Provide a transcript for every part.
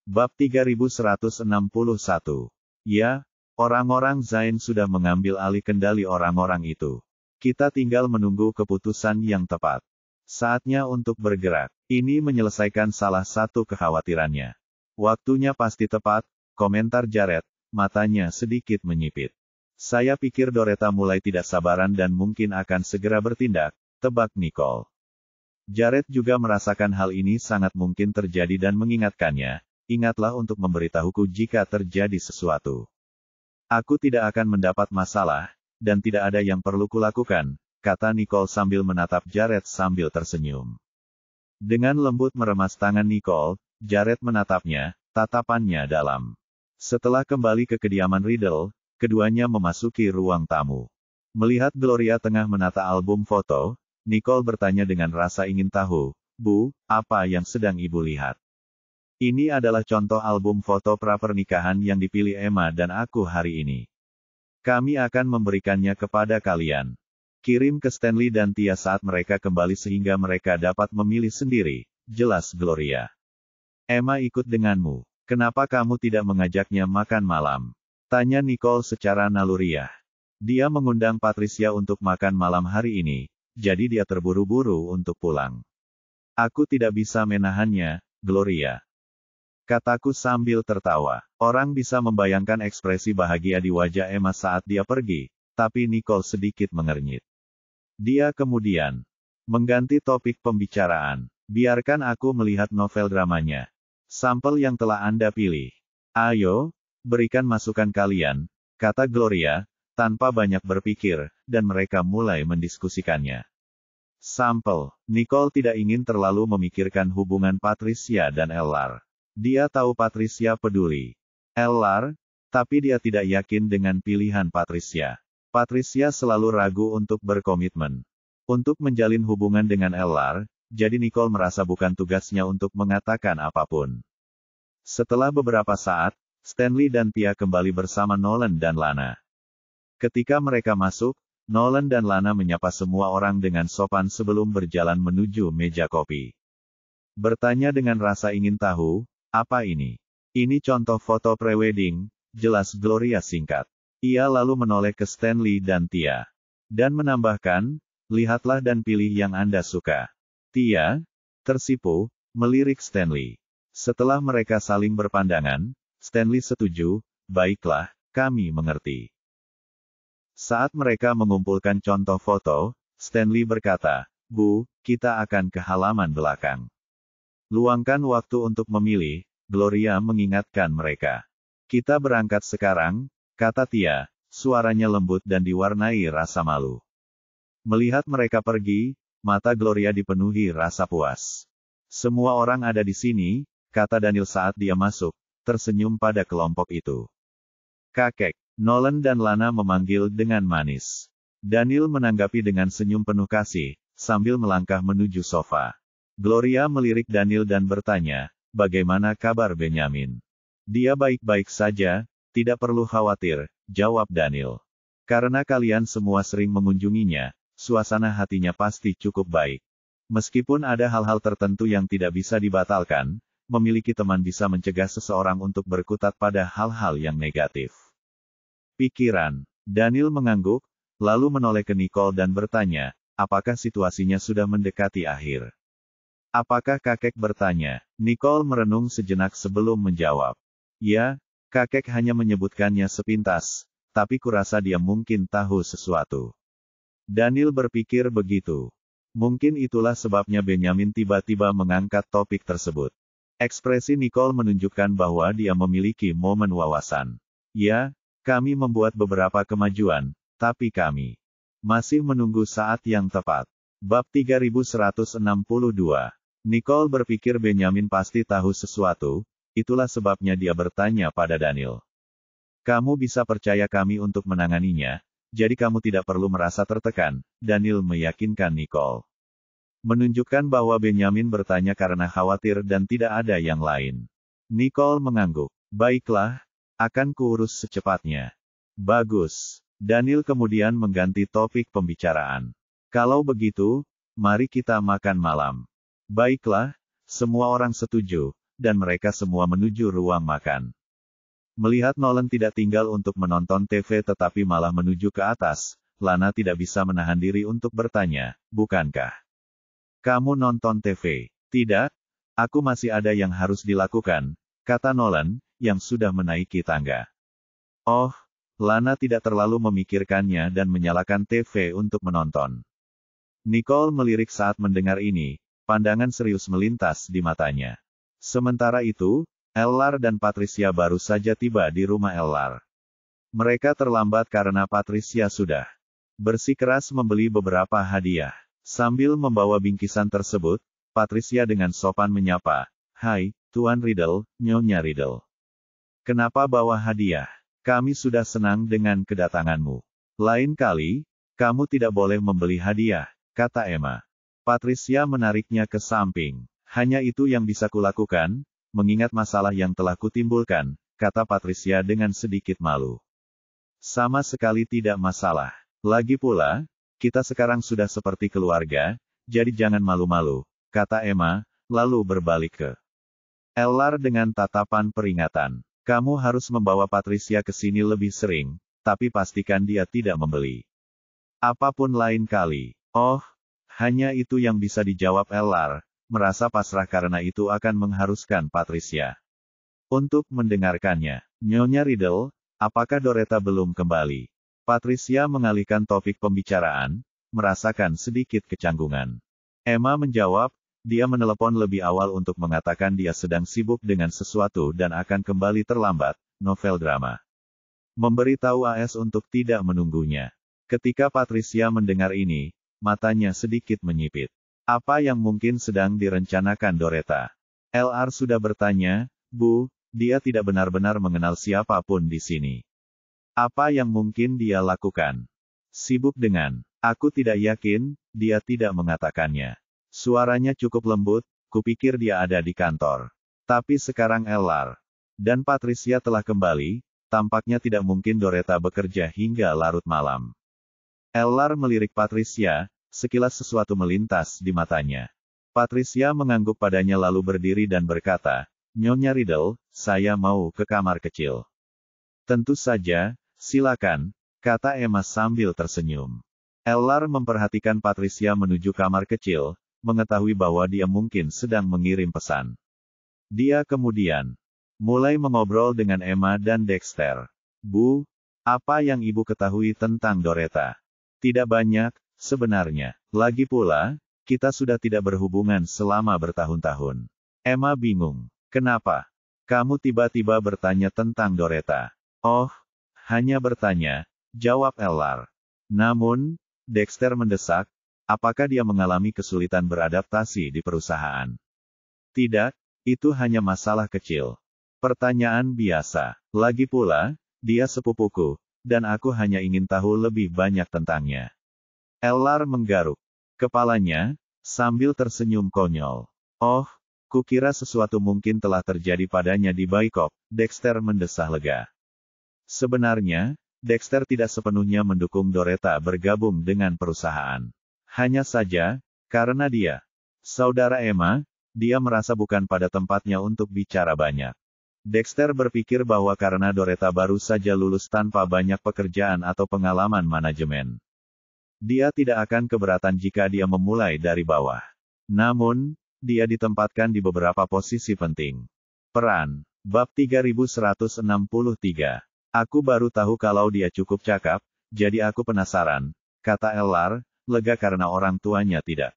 Bab 3161. Ya, orang-orang Zain sudah mengambil alih kendali orang-orang itu. Kita tinggal menunggu keputusan yang tepat. Saatnya untuk bergerak. Ini menyelesaikan salah satu kekhawatirannya. Waktunya pasti tepat, komentar Jared, matanya sedikit menyipit. Saya pikir Doretta mulai tidak sabaran dan mungkin akan segera bertindak, tebak Nicole. Jared juga merasakan hal ini sangat mungkin terjadi dan mengingatkannya, ingatlah untuk memberitahuku jika terjadi sesuatu. Aku tidak akan mendapat masalah, dan tidak ada yang perlu kulakukan, kata Nicole sambil menatap Jared sambil tersenyum. Dengan lembut meremas tangan Nicole, Jared menatapnya, tatapannya dalam. Setelah kembali ke kediaman Riddle, keduanya memasuki ruang tamu. Melihat Gloria tengah menata album foto, Nicole bertanya dengan rasa ingin tahu, Bu, apa yang sedang Ibu lihat? Ini adalah contoh album foto pra-pernikahan yang dipilih Emma dan aku hari ini. Kami akan memberikannya kepada kalian. Kirim ke Stanley dan Tia saat mereka kembali sehingga mereka dapat memilih sendiri, jelas Gloria. Emma ikut denganmu. Kenapa kamu tidak mengajaknya makan malam? Tanya Nicole secara naluriah. Dia mengundang Patricia untuk makan malam hari ini, jadi dia terburu-buru untuk pulang. Aku tidak bisa menahannya, Gloria. Kataku sambil tertawa. Orang bisa membayangkan ekspresi bahagia di wajah Emma saat dia pergi, tapi Nicole sedikit mengernyit. Dia kemudian mengganti topik pembicaraan. Biarkan aku melihat novel dramanya. Sampel yang telah Anda pilih. Ayo, berikan masukan kalian, kata Gloria, tanpa banyak berpikir, dan mereka mulai mendiskusikannya. Sampel. Nicole tidak ingin terlalu memikirkan hubungan Patricia dan Ellar. Dia tahu Patricia peduli Ellar, tapi dia tidak yakin dengan pilihan Patricia. Patricia selalu ragu untuk berkomitmen untuk menjalin hubungan dengan Ellar, jadi Nicole merasa bukan tugasnya untuk mengatakan apapun. Setelah beberapa saat, Stanley dan Tia kembali bersama Nolan dan Lana. Ketika mereka masuk, Nolan dan Lana menyapa semua orang dengan sopan sebelum berjalan menuju meja kopi. Bertanya dengan rasa ingin tahu, apa ini? Ini contoh foto prewedding, jelas Gloria singkat. Ia lalu menoleh ke Stanley dan Tia. Dan menambahkan, lihatlah dan pilih yang Anda suka. Tia, tersipu, melirik Stanley. Setelah mereka saling berpandangan, Stanley setuju, baiklah, kami mengerti. Saat mereka mengumpulkan contoh foto, Stanley berkata, Bu, kita akan ke halaman belakang. Luangkan waktu untuk memilih, Gloria mengingatkan mereka. Kita berangkat sekarang, kata Tia, suaranya lembut dan diwarnai rasa malu. Melihat mereka pergi, mata Gloria dipenuhi rasa puas. Semua orang ada di sini, kata Daniel saat dia masuk, tersenyum pada kelompok itu. Kakek, Nolan dan Lana memanggil dengan manis. Daniel menanggapi dengan senyum penuh kasih, sambil melangkah menuju sofa. Gloria melirik Daniel dan bertanya, bagaimana kabar Benjamin? Dia baik-baik saja, tidak perlu khawatir, jawab Daniel. Karena kalian semua sering mengunjunginya, suasana hatinya pasti cukup baik. Meskipun ada hal-hal tertentu yang tidak bisa dibatalkan, memiliki teman bisa mencegah seseorang untuk berkutat pada hal-hal yang negatif. Pikiran. Daniel mengangguk, lalu menoleh ke Nicole dan bertanya, apakah situasinya sudah mendekati akhir? Apakah kakek bertanya? Nicole merenung sejenak sebelum menjawab. Ya, kakek hanya menyebutkannya sepintas, tapi kurasa dia mungkin tahu sesuatu. Daniel berpikir begitu. Mungkin itulah sebabnya Benjamin tiba-tiba mengangkat topik tersebut. Ekspresi Nicole menunjukkan bahwa dia memiliki momen wawasan. Ya, kami membuat beberapa kemajuan, tapi kami masih menunggu saat yang tepat. Bab 3162. Nicole berpikir Benjamin pasti tahu sesuatu, itulah sebabnya dia bertanya pada Daniel. Kamu bisa percaya kami untuk menanganinya, jadi kamu tidak perlu merasa tertekan, Daniel meyakinkan Nicole. Menunjukkan bahwa Benjamin bertanya karena khawatir dan tidak ada yang lain. Nicole mengangguk. Baiklah, akan kuurus secepatnya. Bagus. Daniel kemudian mengganti topik pembicaraan. Kalau begitu, mari kita makan malam. Baiklah, semua orang setuju, dan mereka semua menuju ruang makan. Melihat Nolan tidak tinggal untuk menonton TV tetapi malah menuju ke atas, Lana tidak bisa menahan diri untuk bertanya, bukankah kamu nonton TV? Tidak, aku masih ada yang harus dilakukan, kata Nolan, yang sudah menaiki tangga. Oh, Lana tidak terlalu memikirkannya dan menyalakan TV untuk menonton. Nicole melirik saat mendengar ini, pandangan serius melintas di matanya. Sementara itu, Ellar dan Patricia baru saja tiba di rumah Ellar. Mereka terlambat karena Patricia sudah bersikeras membeli beberapa hadiah. Sambil membawa bingkisan tersebut, Patricia dengan sopan menyapa, "Hai, Tuan Riddle, Nyonya Riddle. Kenapa bawa hadiah? Kami sudah senang dengan kedatanganmu. Lain kali, kamu tidak boleh membeli hadiah," kata Emma. Patricia menariknya ke samping. "Hanya itu yang bisa kulakukan, mengingat masalah yang telah kutimbulkan," kata Patricia dengan sedikit malu. "Sama sekali tidak masalah. Lagi pula, kita sekarang sudah seperti keluarga, jadi jangan malu-malu," kata Emma, lalu berbalik ke Ellar dengan tatapan peringatan. "Kamu harus membawa Patricia ke sini lebih sering, tapi pastikan dia tidak membeli apapun lain kali." "Oh, hanya itu yang bisa dijawab Ellar, merasa pasrah karena itu akan mengharuskan Patricia untuk mendengarkannya. "Nyonya Riddle, apakah Doretta belum kembali?" Patricia mengalihkan topik pembicaraan, merasakan sedikit kecanggungan. Emma menjawab, "Dia menelepon lebih awal untuk mengatakan dia sedang sibuk dengan sesuatu dan akan kembali terlambat." Novel drama. Memberitahu AS untuk tidak menunggunya. Ketika Patricia mendengar ini, matanya sedikit menyipit. Apa yang mungkin sedang direncanakan Doretta? LR sudah bertanya, "Bu, dia tidak benar-benar mengenal siapapun di sini. Apa yang mungkin dia lakukan? Sibuk dengan, aku tidak yakin, dia tidak mengatakannya." Suaranya cukup lembut, kupikir dia ada di kantor. Tapi sekarang Ellar dan Patricia telah kembali, tampaknya tidak mungkin Doretta bekerja hingga larut malam. Ellar melirik Patricia, sekilas sesuatu melintas di matanya. Patricia mengangguk padanya lalu berdiri dan berkata, "Nyonya Riddle, saya mau ke kamar kecil." "Tentu saja, silakan," kata Emma sambil tersenyum. Ellar memperhatikan Patricia menuju kamar kecil, mengetahui bahwa dia mungkin sedang mengirim pesan. Dia kemudian mulai mengobrol dengan Emma dan Dexter. "Bu, apa yang ibu ketahui tentang Doretta?" "Tidak banyak, sebenarnya. Lagi pula, kita sudah tidak berhubungan selama bertahun-tahun." Emma bingung. "Kenapa? Kamu tiba-tiba bertanya tentang Doretta?" "Oh, hanya bertanya," jawab Ellar. "Namun," Dexter mendesak, "apakah dia mengalami kesulitan beradaptasi di perusahaan?" "Tidak, itu hanya masalah kecil. Pertanyaan biasa. Lagi pula, dia sepupuku, dan aku hanya ingin tahu lebih banyak tentangnya." Ellar menggaruk kepalanya, sambil tersenyum konyol. "Oh, kukira sesuatu mungkin telah terjadi padanya di Bangkok," Dexter mendesah lega. Sebenarnya, Dexter tidak sepenuhnya mendukung Doretta bergabung dengan perusahaan. Hanya saja, karena dia saudara Emma, dia merasa bukan pada tempatnya untuk bicara banyak. Dexter berpikir bahwa karena Doretta baru saja lulus tanpa banyak pekerjaan atau pengalaman manajemen, dia tidak akan keberatan jika dia memulai dari bawah. Namun, dia ditempatkan di beberapa posisi penting. Peran, bab 3163. "Aku baru tahu kalau dia cukup cakap, jadi aku penasaran," kata Ellar, lega karena orang tuanya tidak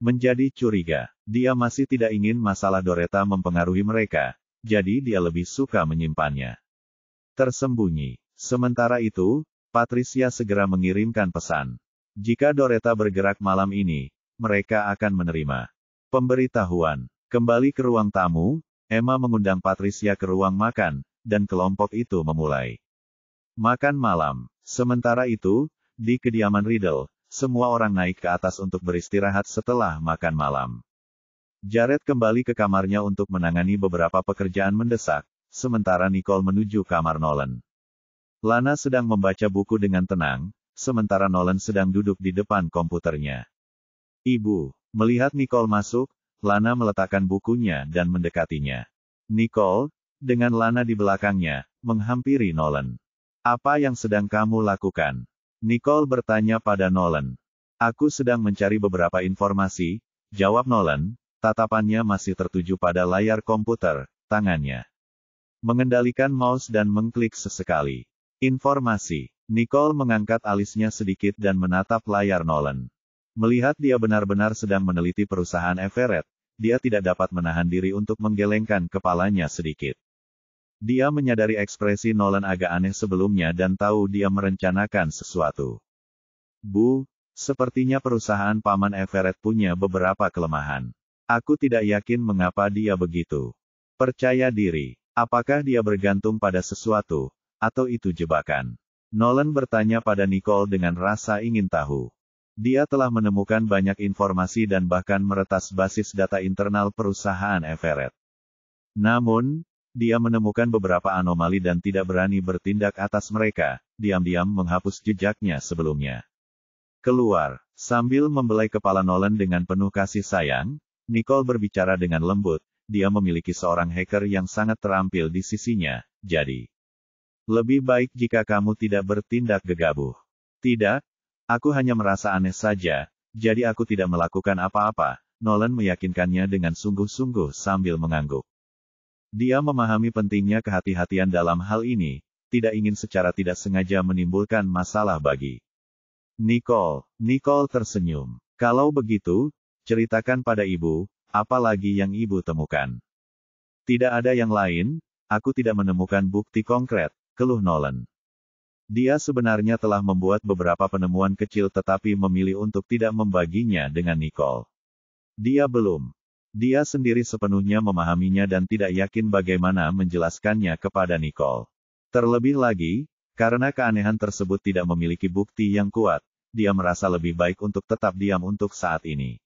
menjadi curiga. Dia masih tidak ingin masalah Doretta mempengaruhi mereka, jadi dia lebih suka menyimpannya tersembunyi. Sementara itu, Patricia segera mengirimkan pesan. Jika Doretta bergerak malam ini, mereka akan menerima pemberitahuan. Kembali ke ruang tamu, Emma mengundang Patricia ke ruang makan, dan kelompok itu memulai makan malam. Sementara itu, di kediaman Riddle, semua orang naik ke atas untuk beristirahat setelah makan malam. Jared kembali ke kamarnya untuk menangani beberapa pekerjaan mendesak, sementara Nicole menuju kamar Nolan. Lana sedang membaca buku dengan tenang, sementara Nolan sedang duduk di depan komputernya. "Ibu," melihat Nicole masuk, Lana meletakkan bukunya dan mendekatinya. Nicole, dengan Lana di belakangnya, menghampiri Nolan. Apa yang sedang kamu lakukan? Nicole bertanya pada Nolan. Aku sedang mencari beberapa informasi, jawab Nolan, tatapannya masih tertuju pada layar komputer, tangannya mengendalikan mouse dan mengklik sesekali. Informasi. Nicole mengangkat alisnya sedikit dan menatap layar Nolan. Melihat dia benar-benar sedang meneliti perusahaan Everett, dia tidak dapat menahan diri untuk menggelengkan kepalanya sedikit. Dia menyadari ekspresi Nolan agak aneh sebelumnya dan tahu dia merencanakan sesuatu. Bu, sepertinya perusahaan Paman Everett punya beberapa kelemahan. Aku tidak yakin mengapa dia begitu percaya diri. Apakah dia bergantung pada sesuatu, atau itu jebakan? Nolan bertanya pada Nicole dengan rasa ingin tahu. Dia telah menemukan banyak informasi dan bahkan meretas basis data internal perusahaan Everett. Namun, dia menemukan beberapa anomali dan tidak berani bertindak atas mereka, diam-diam menghapus jejaknya sebelumnya. Keluar, sambil membelai kepala Nolan dengan penuh kasih sayang, Nicole berbicara dengan lembut. Dia memiliki seorang hacker yang sangat terampil di sisinya, jadi lebih baik jika kamu tidak bertindak gegabah. Tidak, aku hanya merasa aneh saja, jadi aku tidak melakukan apa-apa, Nolan meyakinkannya dengan sungguh-sungguh sambil mengangguk. Dia memahami pentingnya kehati-hatian dalam hal ini, tidak ingin secara tidak sengaja menimbulkan masalah bagi Nicole. Nicole tersenyum. Kalau begitu, ceritakan pada ibu, apa lagi yang ibu temukan? Tidak ada yang lain, aku tidak menemukan bukti konkret, keluh Nolan. Dia sebenarnya telah membuat beberapa penemuan kecil tetapi memilih untuk tidak membaginya dengan Nicole. Dia belum. Dia sendiri sepenuhnya memahaminya dan tidak yakin bagaimana menjelaskannya kepada Nicole. Terlebih lagi, karena keanehan tersebut tidak memiliki bukti yang kuat, dia merasa lebih baik untuk tetap diam untuk saat ini.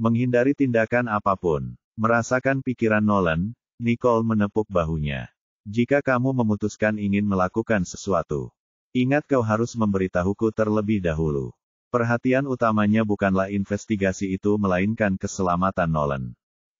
Menghindari tindakan apapun. Merasakan pikiran Nolan, Nicole menepuk bahunya. Jika kamu memutuskan ingin melakukan sesuatu, ingat kau harus memberitahuku terlebih dahulu. Perhatian utamanya bukanlah investigasi itu melainkan keselamatan Nolan.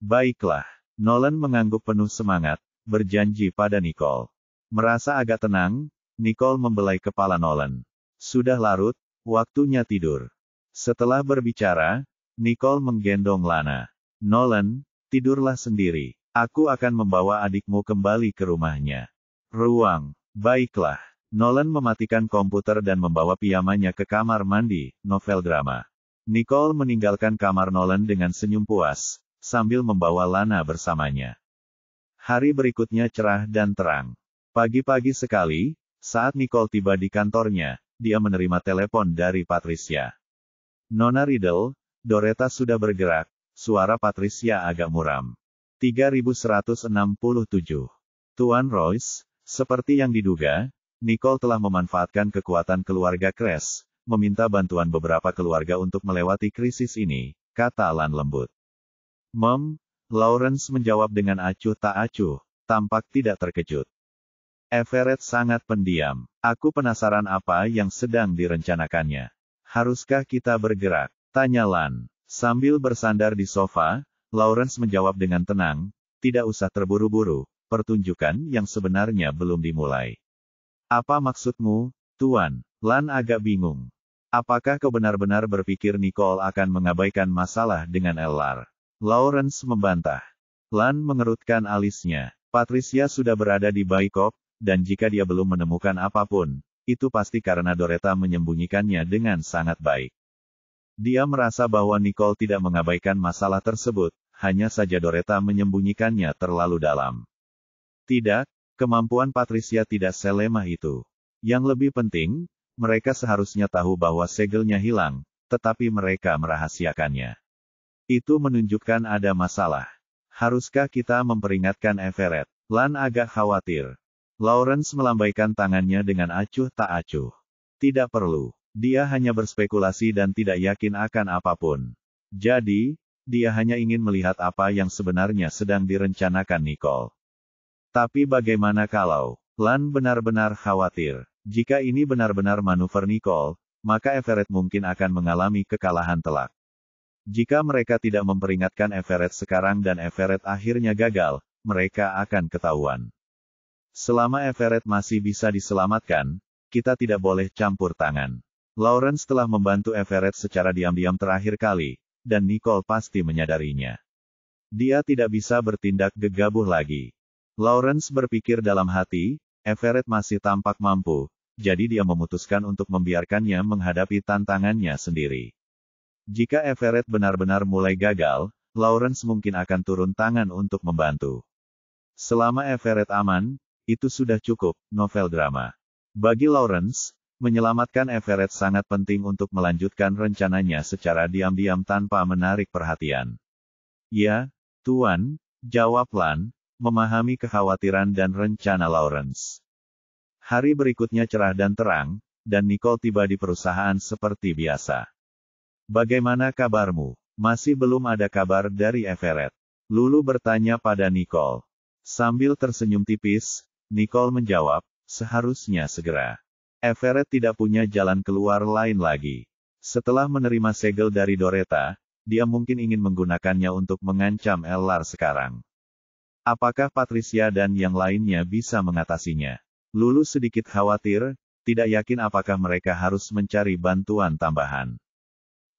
Baiklah. Nolan mengangguk penuh semangat, berjanji pada Nicole. Merasa agak tenang, Nicole membelai kepala Nolan. Sudah larut, waktunya tidur. Setelah berbicara, Nicole menggendong Lana. Nolan, tidurlah sendiri. Aku akan membawa adikmu kembali ke rumahnya. Ruang. Baiklah. Nolan mematikan komputer dan membawa piyamanya ke kamar mandi, novel drama. Nicole meninggalkan kamar Nolan dengan senyum puas, sambil membawa Lana bersamanya. Hari berikutnya cerah dan terang. Pagi-pagi sekali, saat Nicole tiba di kantornya, dia menerima telepon dari Patricia. Nona Riddle, Doretta sudah bergerak, suara Patricia agak muram. 3167. Tuan Royce, seperti yang diduga, Nicole telah memanfaatkan kekuatan keluarga Crash, meminta bantuan beberapa keluarga untuk melewati krisis ini, kata Lan lembut. Mom, Lawrence menjawab dengan acuh tak acuh, tampak tidak terkejut. Everett sangat pendiam. Aku penasaran apa yang sedang direncanakannya. Haruskah kita bergerak? Tanya Lan. Sambil bersandar di sofa, Lawrence menjawab dengan tenang, tidak usah terburu-buru, pertunjukan yang sebenarnya belum dimulai. Apa maksudmu, Tuan? Lan agak bingung. Apakah kau benar-benar berpikir Nicole akan mengabaikan masalah dengan Ellar? Lawrence membantah. Lan mengerutkan alisnya. Patricia sudah berada di Baikop, dan jika dia belum menemukan apapun, itu pasti karena Doretta menyembunyikannya dengan sangat baik. Dia merasa bahwa Nicole tidak mengabaikan masalah tersebut, hanya saja Doretta menyembunyikannya terlalu dalam. Tidak, kemampuan Patricia tidak selemah itu. Yang lebih penting, mereka seharusnya tahu bahwa segelnya hilang, tetapi mereka merahasiakannya. Itu menunjukkan ada masalah. Haruskah kita memperingatkan Everett? Lan agak khawatir. Lawrence melambaikan tangannya dengan acuh tak acuh. Tidak perlu. Dia hanya berspekulasi dan tidak yakin akan apapun. Jadi, dia hanya ingin melihat apa yang sebenarnya sedang direncanakan Nicole. Tapi bagaimana kalau Lan benar-benar khawatir? Jika ini benar-benar manuver Nicole, maka Everett mungkin akan mengalami kekalahan telak. Jika mereka tidak memperingatkan Everett sekarang dan Everett akhirnya gagal, mereka akan ketahuan. Selama Everett masih bisa diselamatkan, kita tidak boleh campur tangan. Lawrence telah membantu Everett secara diam-diam terakhir kali, dan Nicole pasti menyadarinya. Dia tidak bisa bertindak gegabah lagi. Lawrence berpikir dalam hati, Everett masih tampak mampu, jadi dia memutuskan untuk membiarkannya menghadapi tantangannya sendiri. Jika Everett benar-benar mulai gagal, Lawrence mungkin akan turun tangan untuk membantu. Selama Everett aman, itu sudah cukup, novel drama. Bagi Lawrence, menyelamatkan Everett sangat penting untuk melanjutkan rencananya secara diam-diam tanpa menarik perhatian. Ya, Tuan, jawab Lan, memahami kekhawatiran dan rencana Lawrence. Hari berikutnya cerah dan terang, dan Nicole tiba di perusahaan seperti biasa. Bagaimana kabarmu? Masih belum ada kabar dari Everett. Lulu bertanya pada Nicole. Sambil tersenyum tipis, Nicole menjawab, seharusnya segera. Everett tidak punya jalan keluar lain lagi. Setelah menerima segel dari Doretta, dia mungkin ingin menggunakannya untuk mengancam Ellar sekarang. Apakah Patricia dan yang lainnya bisa mengatasinya? Lulu sedikit khawatir, tidak yakin apakah mereka harus mencari bantuan tambahan.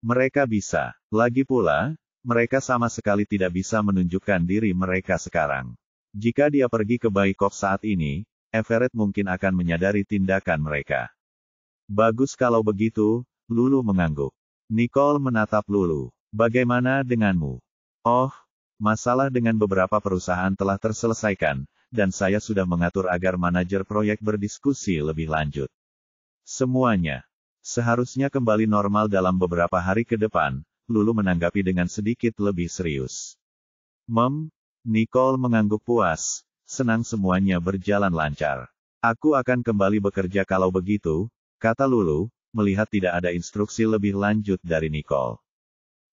Mereka bisa. Lagi pula, mereka sama sekali tidak bisa menunjukkan diri mereka sekarang. Jika dia pergi ke Baikop saat ini, Everett mungkin akan menyadari tindakan mereka. Bagus kalau begitu, Lulu mengangguk. Nicole menatap Lulu. Bagaimana denganmu? Oh, masalah dengan beberapa perusahaan telah terselesaikan, dan saya sudah mengatur agar manajer proyek berdiskusi lebih lanjut. Semuanya seharusnya kembali normal dalam beberapa hari ke depan, Lulu menanggapi dengan sedikit lebih serius. Nicole mengangguk puas, senang semuanya berjalan lancar. Aku akan kembali bekerja kalau begitu, kata Lulu, melihat tidak ada instruksi lebih lanjut dari Nicole.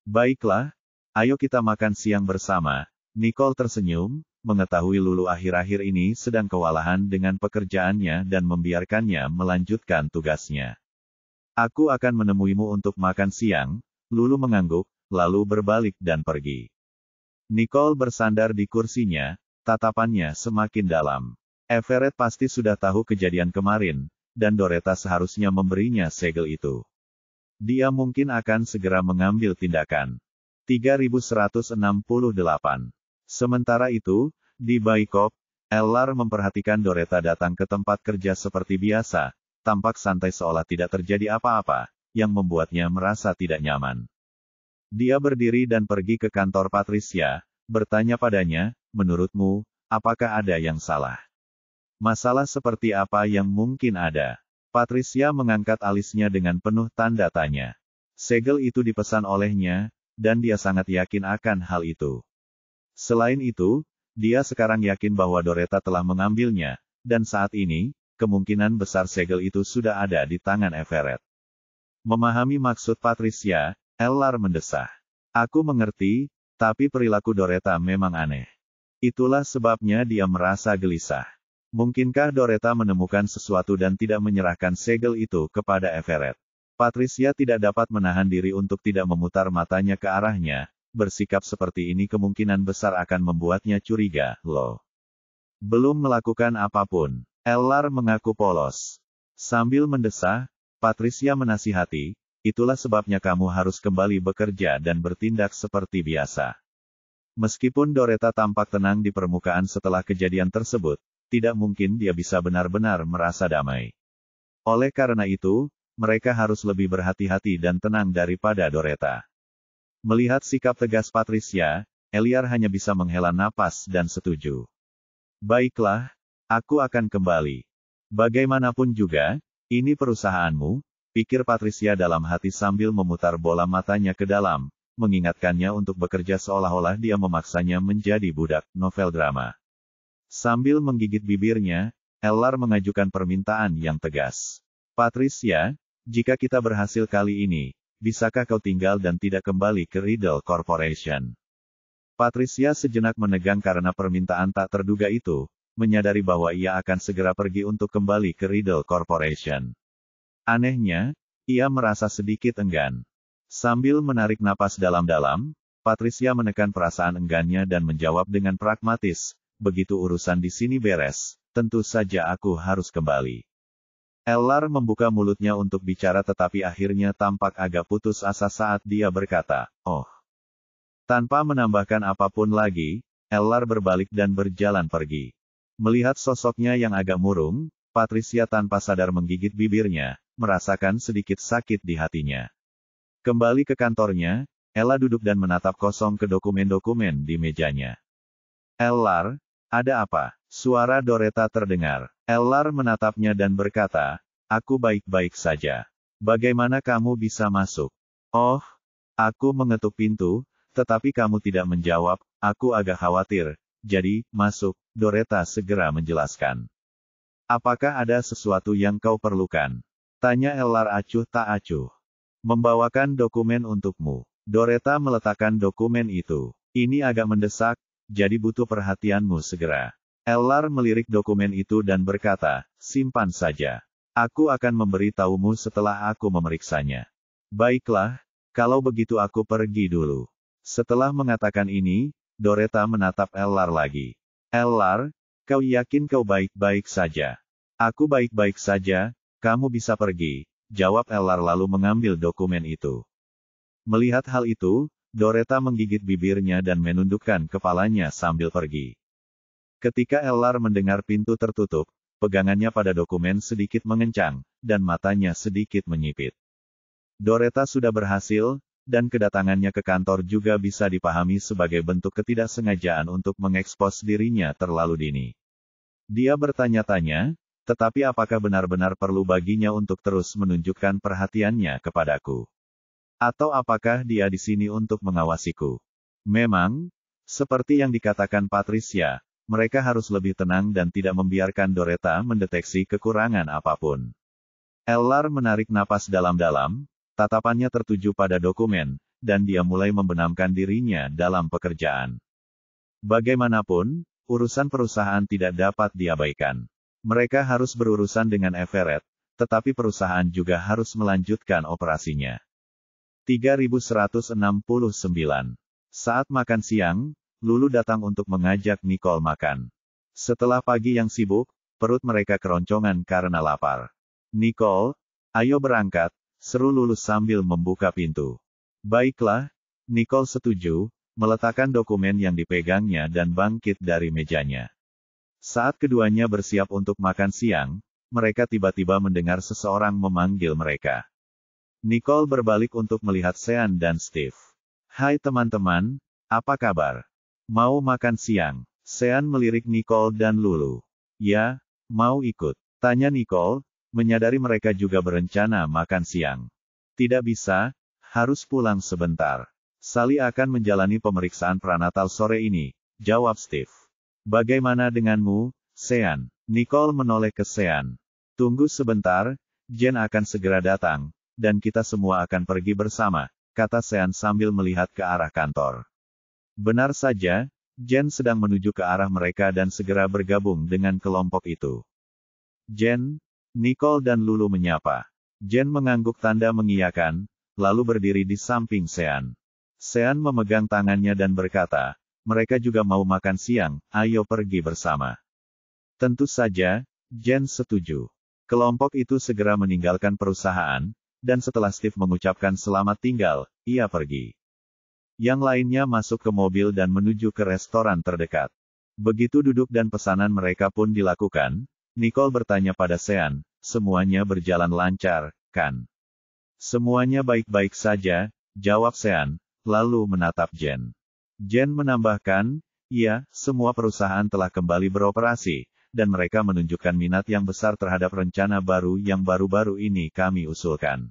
Baiklah, ayo kita makan siang bersama. Nicole tersenyum, mengetahui Lulu akhir-akhir ini sedang kewalahan dengan pekerjaannya dan membiarkannya melanjutkan tugasnya. Aku akan menemuimu untuk makan siang, Lulu mengangguk, lalu berbalik dan pergi. Nicole bersandar di kursinya, tatapannya semakin dalam. Everett pasti sudah tahu kejadian kemarin, dan Doretta seharusnya memberinya segel itu. Dia mungkin akan segera mengambil tindakan. 3168. Sementara itu, di Baikop, Ellar memperhatikan Doretta datang ke tempat kerja seperti biasa, tampak santai seolah tidak terjadi apa-apa, yang membuatnya merasa tidak nyaman. Dia berdiri dan pergi ke kantor Patricia, bertanya padanya, menurutmu, apakah ada yang salah? Masalah seperti apa yang mungkin ada? Patricia mengangkat alisnya dengan penuh tanda tanya. Segel itu dipesan olehnya, dan dia sangat yakin akan hal itu. Selain itu, dia sekarang yakin bahwa Doretta telah mengambilnya, dan saat ini, kemungkinan besar segel itu sudah ada di tangan Everett. Memahami maksud Patricia, Ellar mendesah. Aku mengerti, tapi perilaku Doretta memang aneh. Itulah sebabnya dia merasa gelisah. Mungkinkah Doretta menemukan sesuatu dan tidak menyerahkan segel itu kepada Everett? Patricia tidak dapat menahan diri untuk tidak memutar matanya ke arahnya. Bersikap seperti ini kemungkinan besar akan membuatnya curiga, loh. Belum melakukan apapun. Ellar mengaku polos. Sambil mendesah, Patricia menasihati, itulah sebabnya kamu harus kembali bekerja dan bertindak seperti biasa. Meskipun Doretta tampak tenang di permukaan setelah kejadian tersebut, tidak mungkin dia bisa benar-benar merasa damai. Oleh karena itu, mereka harus lebih berhati-hati dan tenang daripada Doretta. Melihat sikap tegas Patricia, Ellar hanya bisa menghela napas dan setuju. Baiklah, aku akan kembali. Bagaimanapun juga, ini perusahaanmu, pikir Patricia dalam hati sambil memutar bola matanya ke dalam, mengingatkannya untuk bekerja seolah-olah dia memaksanya menjadi budak novel drama. Sambil menggigit bibirnya, Ellar mengajukan permintaan yang tegas. Patricia, jika kita berhasil kali ini, bisakah kau tinggal dan tidak kembali ke Riddle Corporation? Patricia sejenak menegang karena permintaan tak terduga itu, menyadari bahwa ia akan segera pergi untuk kembali ke Riddle Corporation. Anehnya, ia merasa sedikit enggan. Sambil menarik napas dalam-dalam, Patricia menekan perasaan enggannya dan menjawab dengan pragmatis, begitu urusan di sini beres, tentu saja aku harus kembali. Ellar membuka mulutnya untuk bicara tetapi akhirnya tampak agak putus asa saat dia berkata, "Oh." Tanpa menambahkan apapun lagi, Ellar berbalik dan berjalan pergi. Melihat sosoknya yang agak murung, Patricia tanpa sadar menggigit bibirnya, merasakan sedikit sakit di hatinya. Kembali ke kantornya, Ella duduk dan menatap kosong ke dokumen-dokumen di mejanya. "Ellar, ada apa?" Suara Doretta terdengar. Ellar menatapnya dan berkata, "Aku baik-baik saja. Bagaimana kamu bisa masuk?" "Oh." Aku mengetuk pintu, tetapi kamu tidak menjawab, aku agak khawatir. "Jadi, masuk," Doretta segera menjelaskan. "Apakah ada sesuatu yang kau perlukan?" Tanya Ellar acuh tak acuh. "Membawakan dokumen untukmu." Doretta meletakkan dokumen itu. "Ini agak mendesak, jadi butuh perhatianmu segera." Ellar melirik dokumen itu dan berkata, "Simpan saja. Aku akan memberi tahumu setelah aku memeriksanya." "Baiklah, kalau begitu aku pergi dulu." Setelah mengatakan ini, Doretta menatap Ellar lagi. "Ellar, kau yakin kau baik-baik saja?" "Aku baik-baik saja, kamu bisa pergi," jawab Ellar lalu mengambil dokumen itu. Melihat hal itu, Doretta menggigit bibirnya dan menundukkan kepalanya sambil pergi. Ketika Ellar mendengar pintu tertutup, pegangannya pada dokumen sedikit mengencang, dan matanya sedikit menyipit. Doretta sudah berhasil, dan kedatangannya ke kantor juga bisa dipahami sebagai bentuk ketidaksengajaan untuk mengekspos dirinya terlalu dini. Dia bertanya-tanya, tetapi apakah benar-benar perlu baginya untuk terus menunjukkan perhatiannya kepadaku? Atau apakah dia di sini untuk mengawasiku? Memang, seperti yang dikatakan Patricia, mereka harus lebih tenang dan tidak membiarkan Doretta mendeteksi kekurangan apapun. Ellar menarik napas dalam-dalam, tatapannya tertuju pada dokumen, dan dia mulai membenamkan dirinya dalam pekerjaan. Bagaimanapun, urusan perusahaan tidak dapat diabaikan. Mereka harus berurusan dengan Everett, tetapi perusahaan juga harus melanjutkan operasinya. 3169. Saat makan siang, Lulu datang untuk mengajak Nicole makan. Setelah pagi yang sibuk, perut mereka keroncongan karena lapar. "Nicole, ayo berangkat," seru Lulu sambil membuka pintu. "Baiklah," Nicole setuju, meletakkan dokumen yang dipegangnya dan bangkit dari mejanya. Saat keduanya bersiap untuk makan siang, mereka tiba-tiba mendengar seseorang memanggil mereka. Nicole berbalik untuk melihat Sean dan Steve. "Hai teman-teman, apa kabar? Mau makan siang?" Sean melirik Nicole dan Lulu. "Ya, mau ikut?" tanya Nicole, menyadari mereka juga berencana makan siang. "Tidak bisa, harus pulang sebentar. Sally akan menjalani pemeriksaan pranatal sore ini," jawab Steve. "Bagaimana denganmu, Sean?" Nicole menoleh ke Sean. "Tunggu sebentar, Jen akan segera datang, dan kita semua akan pergi bersama," kata Sean sambil melihat ke arah kantor. Benar saja, Jen sedang menuju ke arah mereka dan segera bergabung dengan kelompok itu. "Jen," Nicole dan Lulu menyapa. Jen mengangguk tanda mengiyakan, lalu berdiri di samping Sean. Sean memegang tangannya dan berkata, "Mereka juga mau makan siang, ayo pergi bersama." Tentu saja, Jen setuju. Kelompok itu segera meninggalkan perusahaan, dan setelah Steve mengucapkan selamat tinggal, ia pergi. Yang lainnya masuk ke mobil dan menuju ke restoran terdekat. Begitu duduk dan pesanan mereka pun dilakukan, Nicole bertanya pada Sean, "Semuanya berjalan lancar, kan?" "Semuanya baik-baik saja," jawab Sean, lalu menatap Jen. Jen menambahkan, "Iya, semua perusahaan telah kembali beroperasi, dan mereka menunjukkan minat yang besar terhadap rencana baru yang baru-baru ini kami usulkan.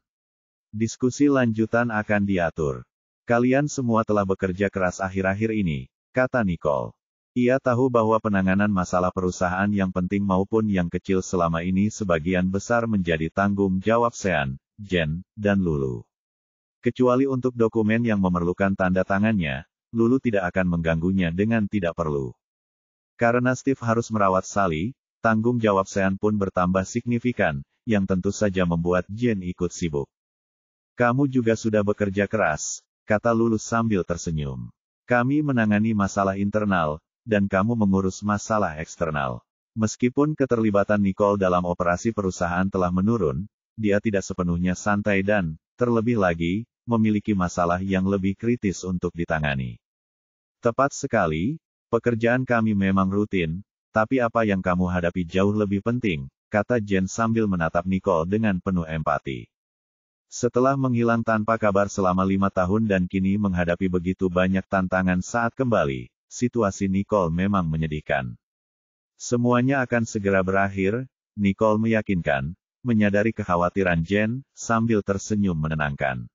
Diskusi lanjutan akan diatur. Kalian semua telah bekerja keras akhir-akhir ini," kata Nicole. Ia tahu bahwa penanganan masalah perusahaan yang penting maupun yang kecil selama ini sebagian besar menjadi tanggung jawab Sean, Jen, dan Lulu. Kecuali untuk dokumen yang memerlukan tanda tangannya, Lulu tidak akan mengganggunya dengan tidak perlu. Karena Steve harus merawat Sally, tanggung jawab Sean pun bertambah signifikan, yang tentu saja membuat Jen ikut sibuk. Kamu juga sudah bekerja keras, kata Lulu sambil tersenyum. Kami menangani masalah internal, dan kamu mengurus masalah eksternal. Meskipun keterlibatan Nicole dalam operasi perusahaan telah menurun, dia tidak sepenuhnya santai dan, terlebih lagi, memiliki masalah yang lebih kritis untuk ditangani. Tepat sekali, pekerjaan kami memang rutin, tapi apa yang kamu hadapi jauh lebih penting, kata Jen sambil menatap Nicole dengan penuh empati. Setelah menghilang tanpa kabar selama 5 tahun dan kini menghadapi begitu banyak tantangan saat kembali, situasi Nicole memang menyedihkan. Semuanya akan segera berakhir, Nicole meyakinkan, menyadari kekhawatiran Jen, sambil tersenyum menenangkan.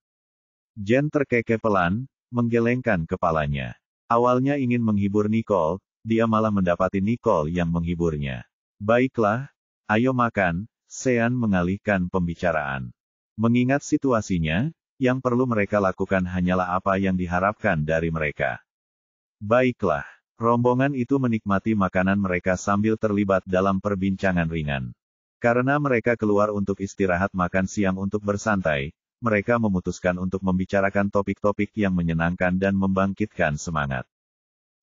Jen terkekeh pelan, menggelengkan kepalanya. Awalnya ingin menghibur Nicole, dia malah mendapati Nicole yang menghiburnya. Baiklah, ayo makan, Sean mengalihkan pembicaraan. Mengingat situasinya, yang perlu mereka lakukan hanyalah apa yang diharapkan dari mereka. Baiklah, rombongan itu menikmati makanan mereka sambil terlibat dalam perbincangan ringan. Karena mereka keluar untuk istirahat makan siang untuk bersantai, mereka memutuskan untuk membicarakan topik-topik yang menyenangkan dan membangkitkan semangat.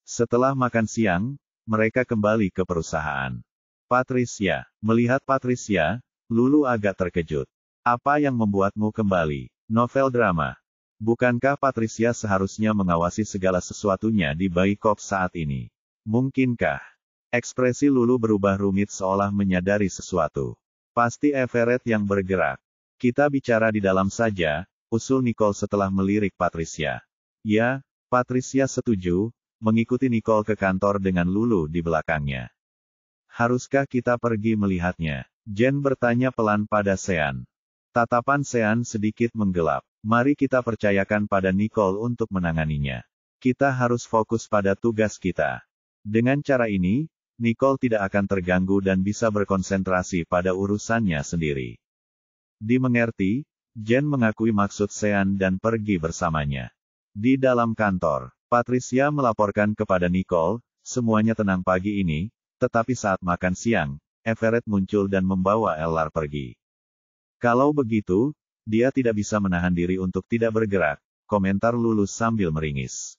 Setelah makan siang, mereka kembali ke perusahaan. Patricia, melihat Patricia, Lulu agak terkejut. Apa yang membuatmu kembali? Novel drama. Bukankah Patricia seharusnya mengawasi segala sesuatunya di Baikop saat ini? Mungkinkah? Ekspresi Lulu berubah rumit seolah menyadari sesuatu. Pasti Everett yang bergerak. Kita bicara di dalam saja, usul Nicole setelah melirik Patricia. Ya, Patricia setuju, mengikuti Nicole ke kantor dengan Lulu di belakangnya. Haruskah kita pergi melihatnya? Jen bertanya pelan pada Sean. Tatapan Sean sedikit menggelap. Mari kita percayakan pada Nicole untuk menanganinya. Kita harus fokus pada tugas kita. Dengan cara ini, Nicole tidak akan terganggu dan bisa berkonsentrasi pada urusannya sendiri. Dimengerti, Jen mengakui maksud Sean dan pergi bersamanya. Di dalam kantor, Patricia melaporkan kepada Nicole, semuanya tenang pagi ini, tetapi saat makan siang, Everett muncul dan membawa Ellar pergi. Kalau begitu, dia tidak bisa menahan diri untuk tidak bergerak, komentar Lulu sambil meringis.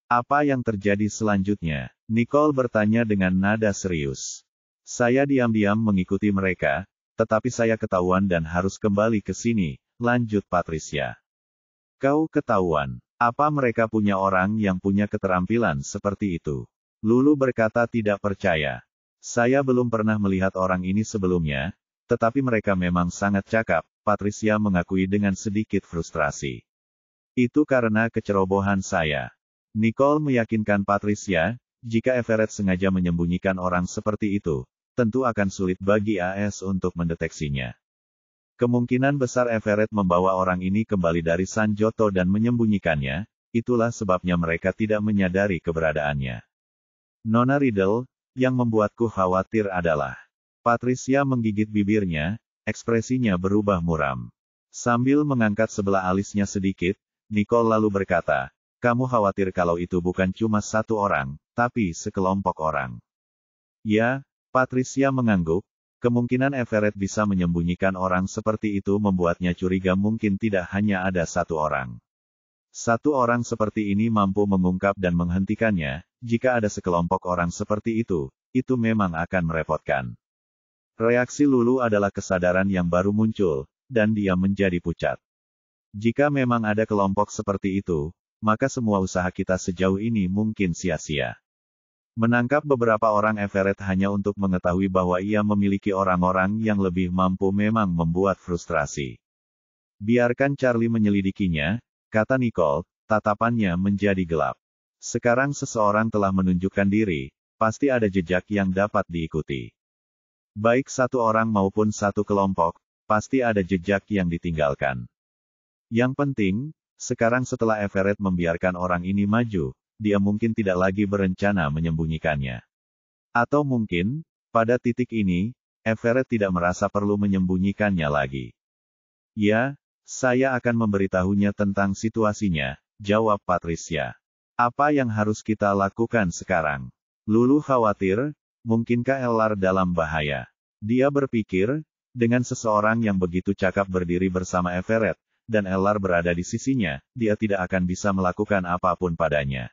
Apa yang terjadi selanjutnya? Nicole bertanya dengan nada serius. Saya diam-diam mengikuti mereka, tetapi saya ketahuan dan harus kembali ke sini, lanjut Patricia. Kau ketahuan? Apa mereka punya orang yang punya keterampilan seperti itu? Lulu berkata tidak percaya. Saya belum pernah melihat orang ini sebelumnya, tetapi mereka memang sangat cakap, Patricia mengakui dengan sedikit frustrasi. Itu karena kecerobohan saya. Nicole meyakinkan Patricia, jika Everett sengaja menyembunyikan orang seperti itu, tentu akan sulit bagi AS untuk mendeteksinya. Kemungkinan besar Everett membawa orang ini kembali dari San Joto dan menyembunyikannya, itulah sebabnya mereka tidak menyadari keberadaannya. Nona Riddle, yang membuatku khawatir adalah... Patricia menggigit bibirnya, ekspresinya berubah muram. Sambil mengangkat sebelah alisnya sedikit, Nicole lalu berkata, kamu khawatir kalau itu bukan cuma satu orang, tapi sekelompok orang. Ya, Patricia mengangguk, kemungkinan Everett bisa menyembunyikan orang seperti itu membuatnya curiga mungkin tidak hanya ada satu orang. Satu orang seperti ini mampu mengungkap dan menghentikannya, jika ada sekelompok orang seperti itu memang akan merepotkan. Reaksi Lulu adalah kesadaran yang baru muncul, dan dia menjadi pucat. Jika memang ada kelompok seperti itu, maka semua usaha kita sejauh ini mungkin sia-sia. Menangkap beberapa orang Everett hanya untuk mengetahui bahwa ia memiliki orang-orang yang lebih mampu memang membuat frustrasi. Biarkan Charlie menyelidikinya, kata Nicole, tatapannya menjadi gelap. Sekarang seseorang telah menunjukkan diri, pasti ada jejak yang dapat diikuti. Baik satu orang maupun satu kelompok, pasti ada jejak yang ditinggalkan. Yang penting, sekarang setelah Everett membiarkan orang ini maju, dia mungkin tidak lagi berencana menyembunyikannya. Atau mungkin, pada titik ini, Everett tidak merasa perlu menyembunyikannya lagi. Ya, saya akan memberitahunya tentang situasinya, jawab Patricia. Apa yang harus kita lakukan sekarang? Lulu khawatir, mungkinkah Ellar dalam bahaya? Dia berpikir, dengan seseorang yang begitu cakap berdiri bersama Everett, dan Ellar berada di sisinya, dia tidak akan bisa melakukan apapun padanya.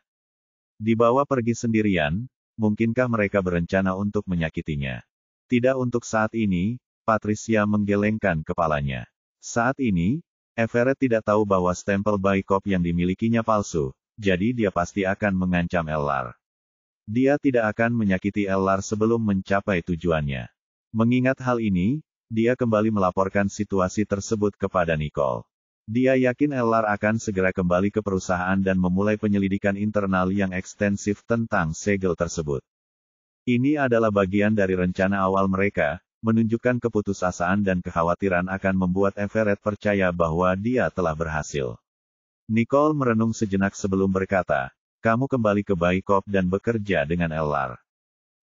Dibawa pergi sendirian, mungkinkah mereka berencana untuk menyakitinya? Tidak untuk saat ini, Patricia menggelengkan kepalanya. Saat ini, Everett tidak tahu bahwa stempel Baikop yang dimilikinya palsu, jadi dia pasti akan mengancam Ellar. Dia tidak akan menyakiti Ellar sebelum mencapai tujuannya. Mengingat hal ini, dia kembali melaporkan situasi tersebut kepada Nicole. Dia yakin Ellar akan segera kembali ke perusahaan dan memulai penyelidikan internal yang ekstensif tentang segel tersebut. Ini adalah bagian dari rencana awal mereka, menunjukkan keputusasaan dan kekhawatiran akan membuat Everett percaya bahwa dia telah berhasil. Nicole merenung sejenak sebelum berkata, "Kamu kembali ke Baikop dan bekerja dengan Ellar."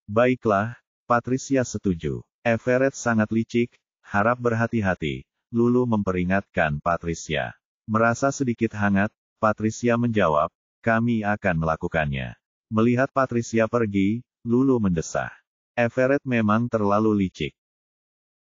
"Baiklah," Patricia setuju. Everett sangat licik, harap berhati-hati, Lulu memperingatkan Patricia. Merasa sedikit hangat, Patricia menjawab, "Kami akan melakukannya." Melihat Patricia pergi, Lulu mendesah. Everett memang terlalu licik.